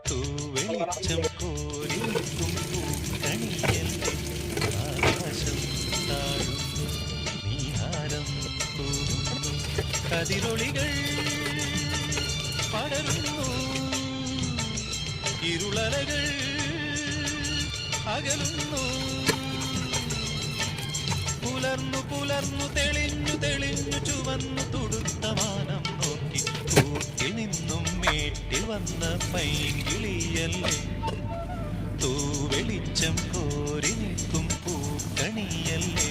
തൂവെളിച്ചം കോരി നിൽക്കും പൂക്കണിയല്ലേ ആകാശം താഴുന്നു നീഹാരം തൂകുന്നു കതിരൊളികൾ പടരുന്നു ഇരുളലകൾ അകലുന്നു പുലർന്നു പുലർന്നു തെളിഞ്ഞു തെളിഞ്ഞു ചുവന്നു തുടുത്ത മാനം നോക്കി കൂട്ടിൽ നിന്നും മേട്ടിൽ വന്ന പൈങ്കിളിയല്ലേ തൂവെളിച്ചം കോരി നിൽക്കും പൂക്കണിയല്ലേ